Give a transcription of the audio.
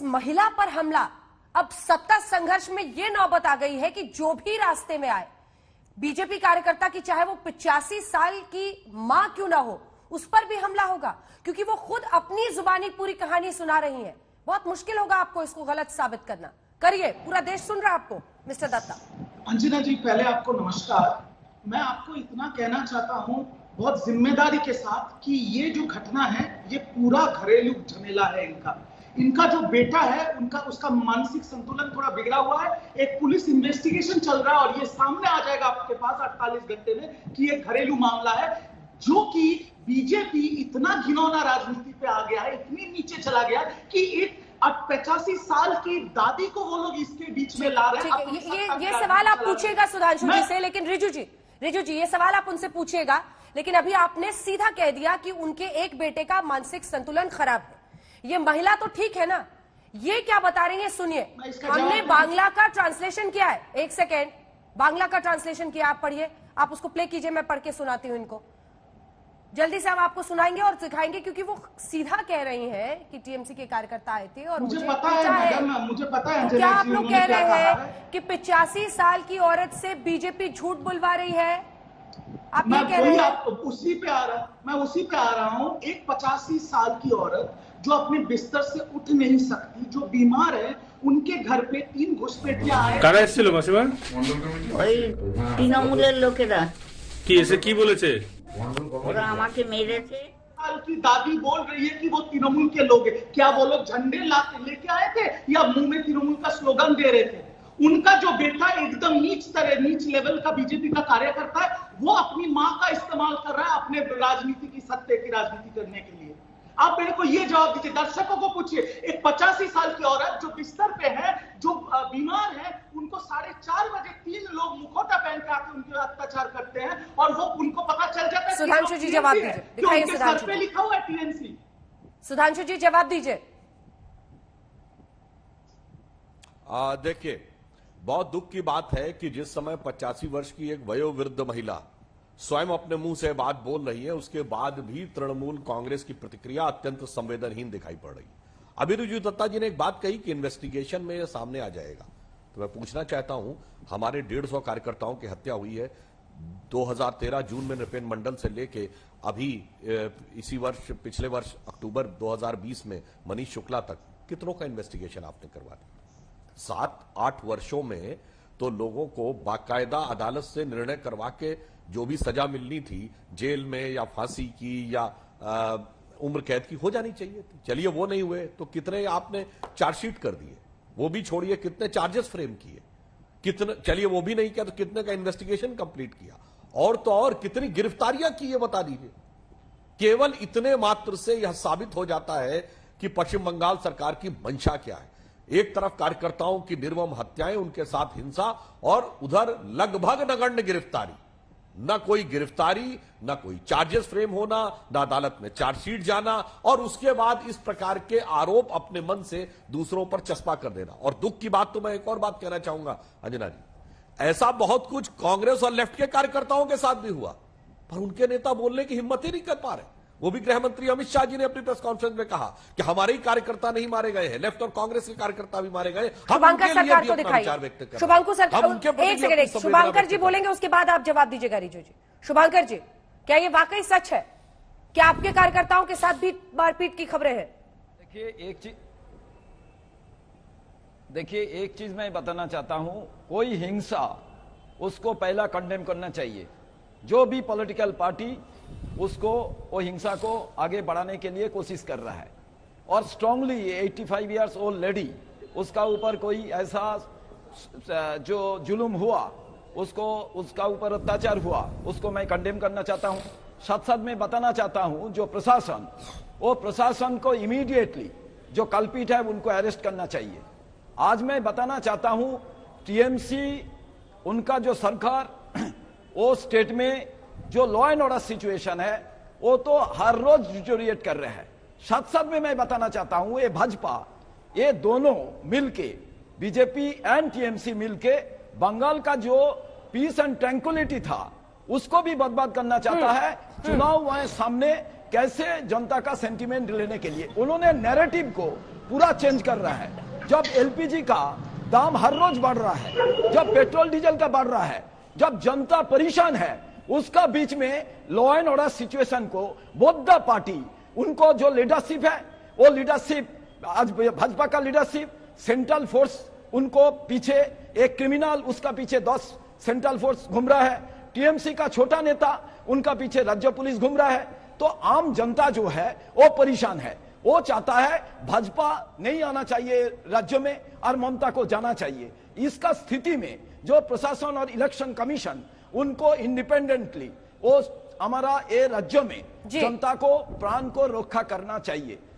महिला पर हमला, अब सत्ता संघर्ष में यह नौबत आ गई है कि जो भी रास्ते में आए बीजेपी कार्यकर्ता की, चाहे वो 85 साल की मां क्यों ना हो, उस पर भी हमला होगा, क्योंकि वो खुद अपनी जुबानी पूरी कहानी सुना रही है। बहुत मुश्किल होगा आपको इसको गलत साबित करना। करिए, पूरा देश सुन रहा है आपको। मिस्टर दत्ता। अंजना जी, पहले आपको नमस्कार। मैं आपको इतना कहना चाहता हूं बहुत जिम्मेदारी के साथ कि ये जो घटना है ये पूरा घरेलू झमेला है। इनका जो बेटा है उसका मानसिक संतुलन थोड़ा बिगड़ा हुआ है। एक पुलिस इन्वेस्टिगेशन चल रहा है और ये सामने आ जाएगा आपके पास 48 घंटे में कि ये घरेलू मामला है, जो कि बीजेपी इतना घिनौना राजनीति पे आ गया है, इतनी नीचे चला गया कि एक 85 साल की दादी को वो लोग इसके बीच में ला रहे हैं। ये सवाल आप पूछिएगा सुधांशु जी से, लेकिन रिजू जी ये सवाल आप उनसे पूछिएगा, लेकिन अभी आपने सीधा कह दिया कि उनके एक बेटे का मानसिक संतुलन खराब है। ये महिला तो ठीक है ना, ये क्या बता रही है सुनिए। हमने बांग्ला का ट्रांसलेशन किया है, एक सेकेंड, बांग्ला का ट्रांसलेशन किया, आप पढ़िए, आप उसको प्ले कीजिए, मैं पढ़ के सुनाती हूँ इनको। जल्दी से हम आपको सुनाएंगे और सिखाएंगे, क्योंकि वो सीधा कह रही हैं कि टीएमसी के कार्यकर्ता आए थे और मुझे पता है क्या आप लोग कह रहे हैं कि 85 साल की औरत से बीजेपी झूठ बुलवा रही है? आप ये कह रहे हैं? मैं उसी पे आ रहा हूँ। एक 85 साल की औरत जो अपने बिस्तर से उठ नहीं सकती, जो बीमार है, उनके घर पे 3 घुसपैठिया आए। তৃণমূলের লোকেরা কি এসে কি বলেছে? ওরা আমাকে মেরেছে। साल की दादी बोल रही है कि वो तृणमूल के लोग हैं। क्या वो लोग झंडे लेके आए थे या मुंह में तृणमूल का स्लोगन दे रहे थे? उनका जो बेटा एकदम नीच लेवल का बीजेपी का कार्यकर्ता है, वो अपनी मां का इस्तेमाल कर रहा है अपने राजनीति की, सत्ते की राजनीति करने के लिए। आप मेरे को ये जवाब दीजिए, दर्शकों को पूछिए। एक 85 साल की औरत जो बिस्तर पे है, जो बीमार है, उनको 4:30 बजे 3 लोग मुखौटा पहन के आके उनके अत्याचार करते हैं और वो उनको पता चल जाता है। सुधांशु जी जवाब दीजिए, दिखाइए सुधांशु पे लिखा हुआ है टीएमसी। सुधांशु जी जवाब दीजिए। देखिए, बहुत दुख की बात है कि जिस समय 85 वर्ष की एक वयोवृद्ध महिला स्वयं अपने मुंह से बात बोल रही है, उसके बाद भी तृणमूल कांग्रेस की प्रतिक्रिया अत्यंत संवेदनहीन दिखाई पड़ रही है। अभी रिजू दत्ता जी ने एक बात कही कि इन्वेस्टिगेशन में सामने आ जाएगा, तो मैं पूछना चाहता हूं, हमारे 150 कार्यकर्ताओं की हत्या हुई है 2013 जून में नृपेंद्र मंडल से लेके अभी इसी वर्ष, पिछले वर्ष अक्टूबर 2020 में मनीष शुक्ला तक, कितनों का इन्वेस्टिगेशन आपने करवा दिया? 7-8 वर्षों में तो लोगों को बाकायदा अदालत से निर्णय करवा के जो भी सजा मिलनी थी, जेल में या फांसी की या उम्र कैद की, हो जानी चाहिए थी। चलिए वो नहीं हुए तो कितने आपने चार्जशीट कर दिए, वो भी छोड़िए, कितने चार्जेस फ्रेम किए, कितने, चलिए वो भी नहीं किया तो कितने का इन्वेस्टिगेशन कंप्लीट किया, और तो और कितनी गिरफ्तारियां की, ये बता दीजिए। केवल इतने मात्र से यह साबित हो जाता है कि पश्चिम बंगाल सरकार की मंशा क्या है। एक तरफ कार्यकर्ताओं की निर्मम हत्याएं, उनके साथ हिंसा, और उधर लगभग नगण्य गिरफ्तारी, न कोई गिरफ्तारी, न कोई चार्जेस फ्रेम होना, न अदालत में चार्जशीट जाना, और उसके बाद इस प्रकार के आरोप अपने मन से दूसरों पर चस्पा कर देना। और दुख की बात, तो मैं एक और बात कहना चाहूंगा अंजना जी, ऐसा बहुत कुछ कांग्रेस और लेफ्ट के कार्यकर्ताओं के साथ भी हुआ, पर उनके नेता बोलने की हिम्मत ही नहीं कर पा रहे। वो भी गृह मंत्री अमित शाह जी ने अपनी प्रेस कॉन्फ्रेंस में कहा कि हमारे ही कार्यकर्ता नहीं मारे गए हैं, लेफ्ट और कांग्रेस के कार्यकर्ता भी मारे गए। शुभंकर सरकार को दिखाइए। शुभंकर सरकार, एक सेकंड, शुभंकर जी बोलेंगे, उसके बाद आप जवाब दीजिएगा रिजू जी। शुभंकर जी, क्या ये वाकई सच है? क्या आपके कार्यकर्ताओं के साथ भी मारपीट की खबरें हैं? देखिए एक चीज मैं बताना चाहता हूं, कोई हिंसा, उसको पहला कंडेम करना चाहिए। जो भी पॉलिटिकल पार्टी उसको, वो हिंसा को आगे बढ़ाने के लिए कोशिश कर रहा है, और स्ट्रांगली 85 ईयर्स ओल्ड लेडी, उसका ऊपर कोई ऐसा जो जुल्म हुआ, उसका ऊपर अत्याचार हुआ, उसको मैं कंडेम करना चाहता हूं। साथ साथ मैं बताना चाहता हूं, जो प्रशासन, वो प्रशासन को इमीडिएटली जो कल्पित है उनको अरेस्ट करना चाहिए। आज मैं बताना चाहता हूं, टीएमसी, उनका जो सरकार, वो स्टेट में जो लॉ एंड ऑर्डर सिचुएशन है वो तो हर रोज डिटोरिएट कर रहे हैं। साथ साथ में मैं बताना चाहता हूं, ये भाजपा, ये दोनों मिलके, बीजेपी एंड टीएमसी मिलके, बंगाल का जो पीस एंड ट्रैंक्विलिटी था उसको भी बर्बाद करना चाहता है। चुनाव आए सामने कैसे जनता का सेंटीमेंट लेने के लिए उन्होंने नैरेटिव को पूरा चेंज कर रहा है। जब एलपीजी का दाम हर रोज बढ़ रहा है, जब पेट्रोल डीजल का बढ़ रहा है, जब जनता परेशान है, उसका बीच में लॉ एंड ऑर्डर सिचुएशन को बोथ द पार्टी, उनको जो लीडरशिप है वो लीडरशिप, आज भाजपा का लीडरशिप, सेंट्रल फोर्स उनको पीछे एक क्रिमिनल, उसका पीछे 10 सेंट्रल फोर्स घूम रहा है, टीएमसी का छोटा नेता, उनका पीछे राज्य पुलिस घूम रहा है। तो आम जनता जो है वो परेशान है, वो चाहता है भाजपा नहीं आना चाहिए राज्य में और ममता को जाना चाहिए। इसका स्थिति में जो प्रशासन और इलेक्शन कमीशन उनको इंडिपेंडेंटली वो हमारा ये राज्य में जनता को प्राण को रक्षा करना चाहिए।